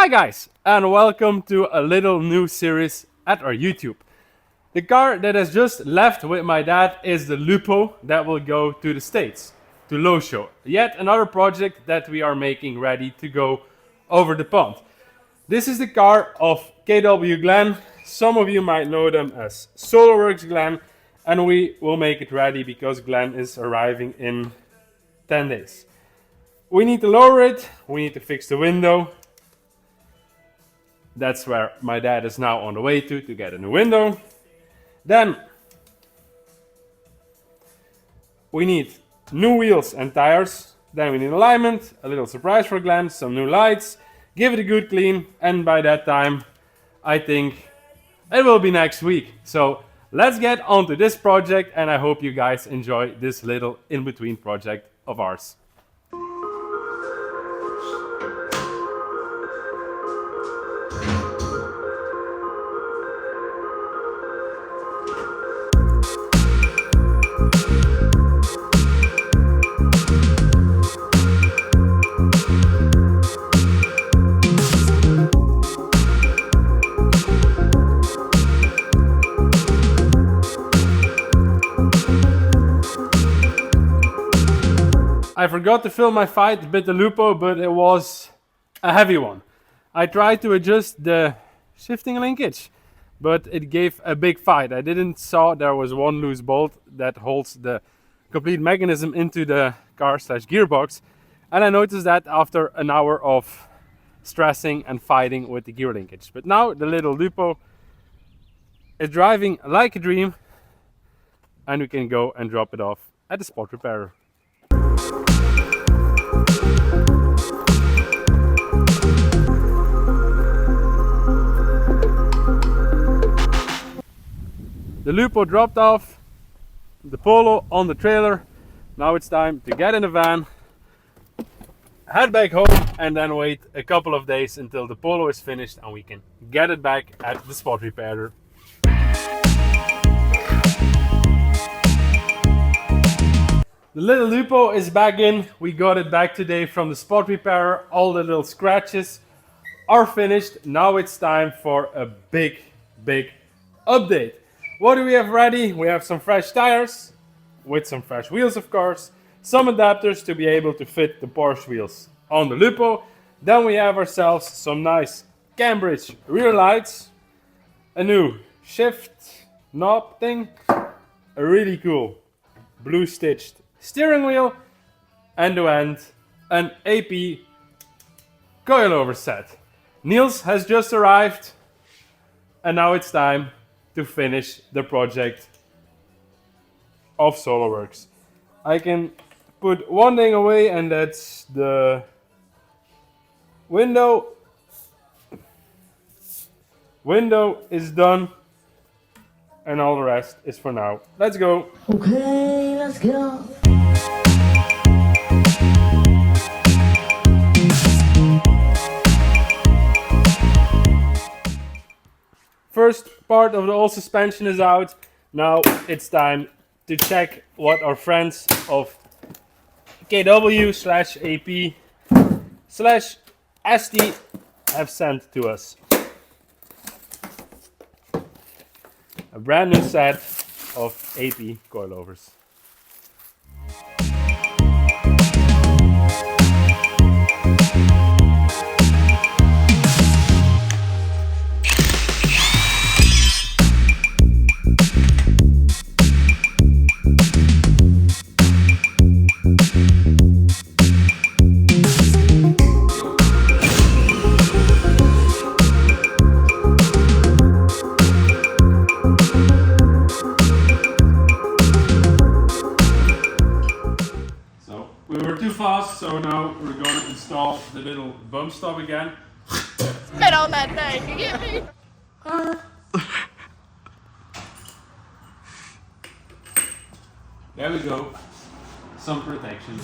Hi guys, and welcome to a little new series at our YouTube. The car that has just left with my dad is the Lupo that will go to the States, to Losho. Yet another project that we are making ready to go over the pond. This is the car of KW Glenn. Some of you might know them as Solowerks Glenn, and we will make it ready because Glenn is arriving in 10 days. We need to lower it, we need to fix the window. That's where my dad is now on the way to get a new window. Then we need new wheels and tires. Then we need alignment, a little surprise for Glenn, some new lights, give it a good clean, and by that time I think it will be next week. So let's get on to this project, and I hope you guys enjoy this little in-between project of ours. I forgot to film my fight with the Lupo, but it was a heavy one. I tried to adjust the shifting linkage, but it gave a big fight. I didn't saw there was one loose bolt that holds the complete mechanism into the car/gearbox, and I noticed that after an hour of stressing and fighting with the gear linkage. But now the little Lupo is driving like a dream, and we can go and drop it off at the spot repairer. The Lupo dropped off, the Polo on the trailer. Now it's time to get in the van, head back home, and then wait a couple of days until the Polo is finished and we can get it back at the spot repairer. The little Lupo is back in. We got it back today from the spot repairer. All the little scratches are finished. Now it's time for a big update. What do we have ready? We have some fresh tires with some fresh wheels, of course, some adapters to be able to fit the Porsche wheels on the Lupo. Then we have ourselves some nice Cambridge rear lights, a new shift knob thing, a really cool blue stitched steering wheel, and to end an AP coilover set. Niels has just arrived, and now it's time to finish the project of Solowerks. I can put one thing away, and that's the window. Window is done, and all the rest is for now. Let's go. Okay, let's go. First part of the all suspension is out. Now it's time to check what our friends of KW/AP/ST have sent to us. A brand new set of AP coilovers. So now we're going to install the little bump stop again. Spit on that thing, you get me? There we go. Some protection.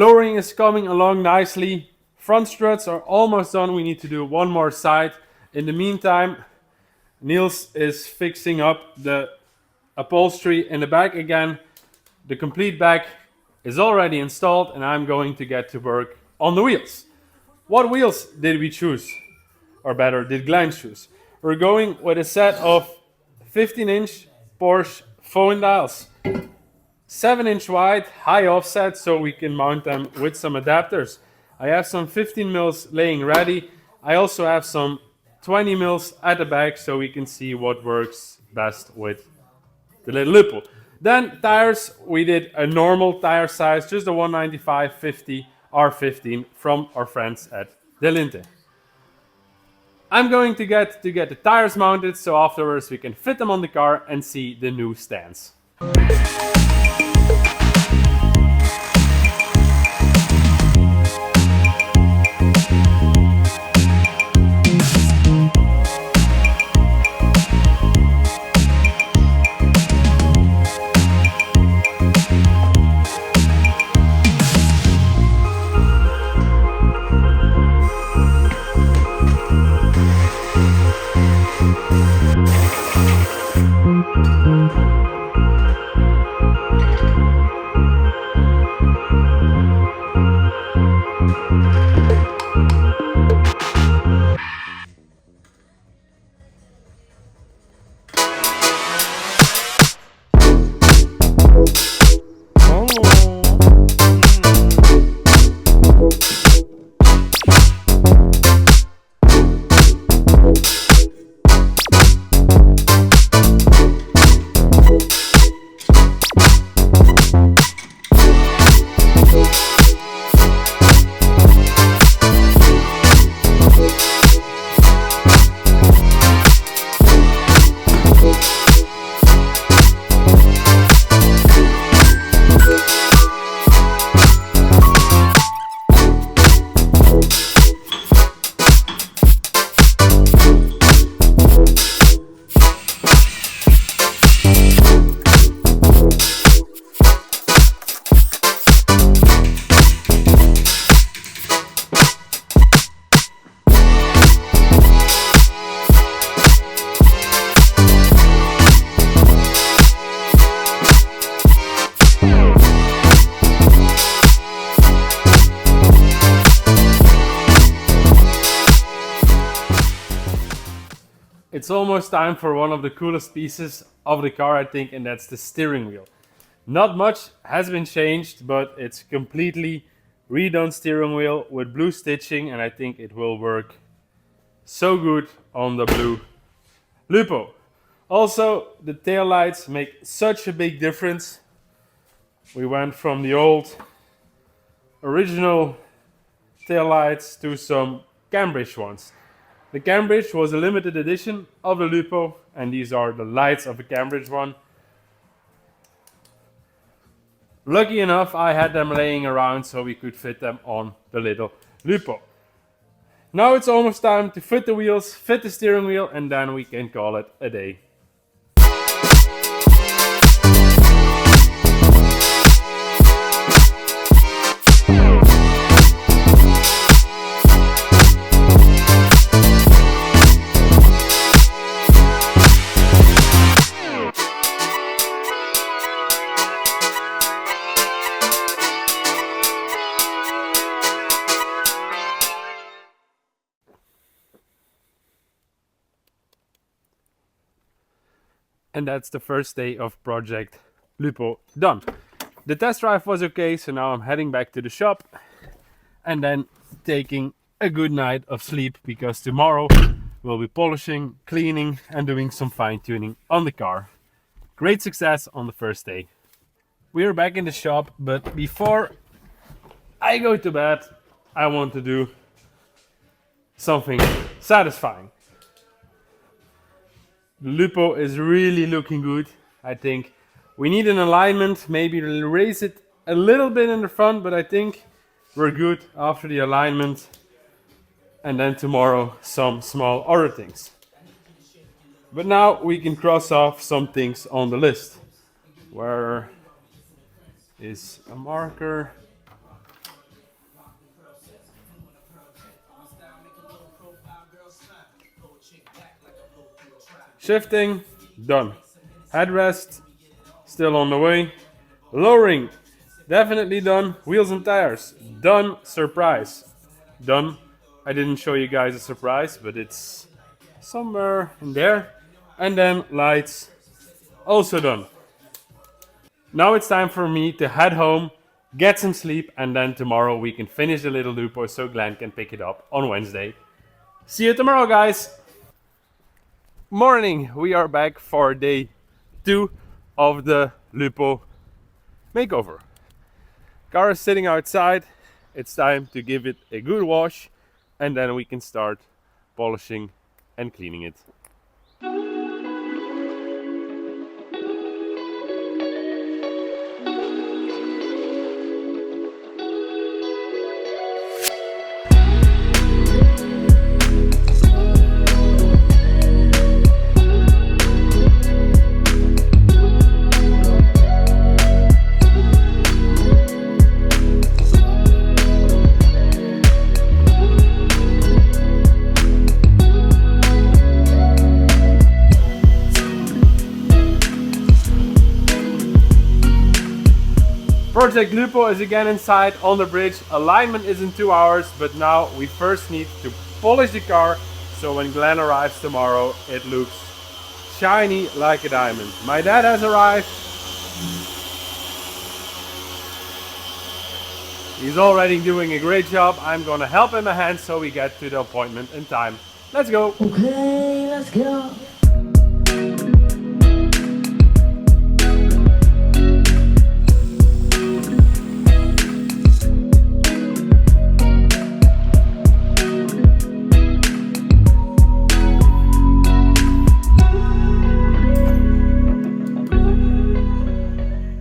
Lowering is coming along nicely. Front struts are almost done. We need to do one more side. In the meantime, Niels is fixing up the upholstery in the back again. The complete back is already installed and I'm going to get to work on the wheels. What wheels did we choose? Or better, did Glenn choose? We're going with a set of 15-inch Porsche Vw dials. 7-inch wide, high offset, so we can mount them with some adapters. I have some 15 mils laying ready. I also have some 20 mils at the back, so we can see what works best with the little Lupo. Then tires, we did a normal tire size, just a 195/50 R15 from our friends at Delinte. I'm going to get the tires mounted, so afterwards we can fit them on the car and see the new stands. It's almost time for one of the coolest pieces of the car, I think, and that's the steering wheel. Not much has been changed, but it's completely redone steering wheel with blue stitching, and I think it will work so good on the blue Lupo. Also, the tail lights make such a big difference. We went from the old original tail lights to some Cambridge ones. The Cambridge was a limited edition of the Lupo, and these are the lights of a Cambridge one. Lucky enough, I had them laying around so we could fit them on the little Lupo. Now it's almost time to fit the wheels, fit the steering wheel, and then we can call it a day. And that's the first day of Project Lupo done. The test drive was okay, so now I'm heading back to the shop and then taking a good night of sleep, because tomorrow we'll be polishing, cleaning and doing some fine tuning on the car. Great success on the first day. We are back in the shop, but before I go to bed, I want to do something satisfying. The Lupo is really looking good. I think we need an alignment, maybe raise it a little bit in the front, but I think we're good after the alignment. And then tomorrow some small other things. But now we can cross off some things on the list. Where is a marker? Shifting, done. Headrest, still on the way. Lowering, definitely done. Wheels and tires, done. Surprise, done. I didn't show you guys a surprise, but it's somewhere in there. And then lights, also done. Now it's time for me to head home, get some sleep, and then tomorrow we can finish the little Lupo so Glenn can pick it up on Wednesday. See you tomorrow, guys! Morning, we are back for day 2 of the Lupo makeover. Car is sitting outside. It's time to give it a good wash and then we can start polishing and cleaning it. Project Lupo is again inside on the bridge. Alignment is in 2 hours, but now we first need to polish the car so when Glenn arrives tomorrow it looks shiny like a diamond. My dad has arrived. He's already doing a great job. I'm gonna help him a hand so we get to the appointment in time. Let's go! Okay, let's go.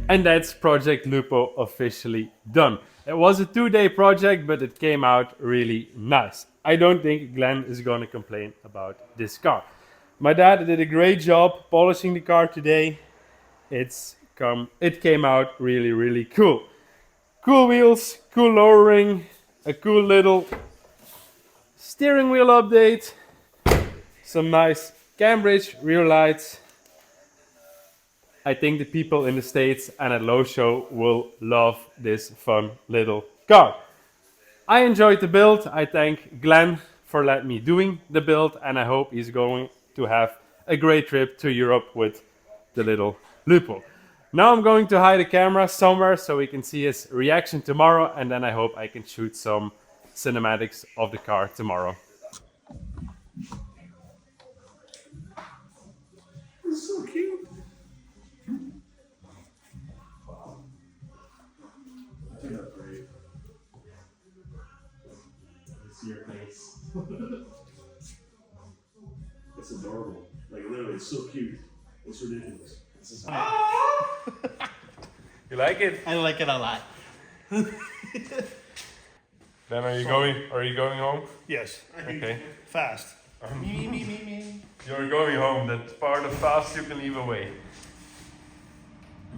And that's Project Lupo officially done. It was a 2-day project, but it came out really nice. I don't think Glenn is gonna complain about this car. My dad did a great job polishing the car today. It came out really, really cool. Cool wheels, cool lowering, a cool little steering wheel update, some nice Cambridge rear lights. I think the people in the States and at Low Show will love this fun little car. I enjoyed the build. I thank Glenn for letting me doing the build and I hope he's going to have a great trip to Europe with the little Lupo. Now I'm going to hide the camera somewhere so we can see his reaction tomorrow and then I hope I can shoot some cinematics of the car tomorrow. It's so cute. Your face. It's adorable. Like literally, it's so cute. It's ridiculous. This is You like it? I like it a lot. Then are you going home? Yes. Okay. Fast. Me. You're going home. That part of fast you can leave away.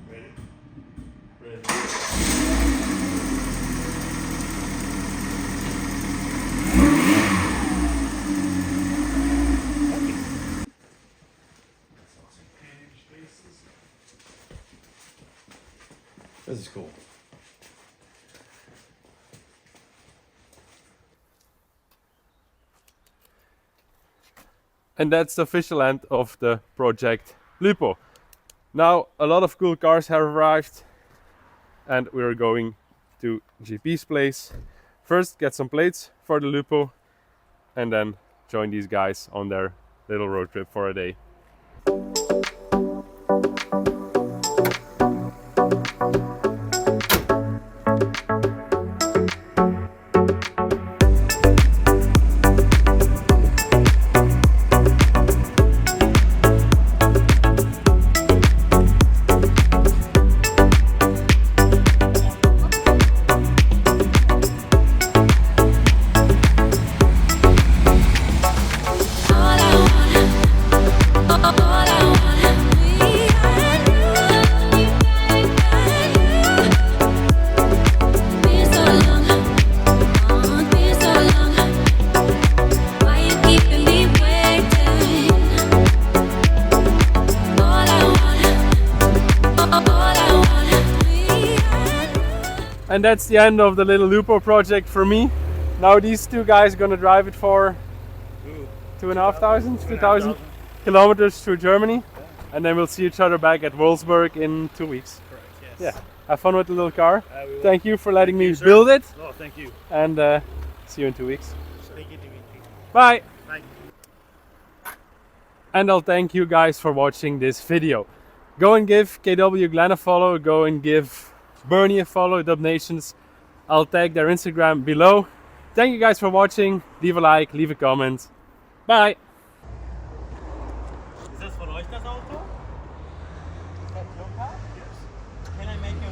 Ready? This is cool. And that's the official end of the Project Lupo. Now a lot of cool cars have arrived and we're going to GP's place. First get some plates for the Lupo and then join these guys on their little road trip for a day. And that's the end of the little Lupo project for me. Now these two guys gonna drive it for 2,500, 2,000 kilometers through Germany. And then we'll see each other back at Wolfsburg in 2 weeks. Correct, yes. Yeah, have fun with the little car. We will. Thank you for letting Thank me you, sir. build it. Oh, thank you. And see you in 2 weeks. Thank you, Dimitri. Bye! Bye. And I'll thank you guys for watching this video. Go and give KW Glenn a follow, go and give Bernie a follow, Dub Nations. I'll tag their Instagram below. Thank you guys for watching. Leave a like, leave a comment. Bye! Ist das von euch das Auto? Is that your car? Yes. Can I make a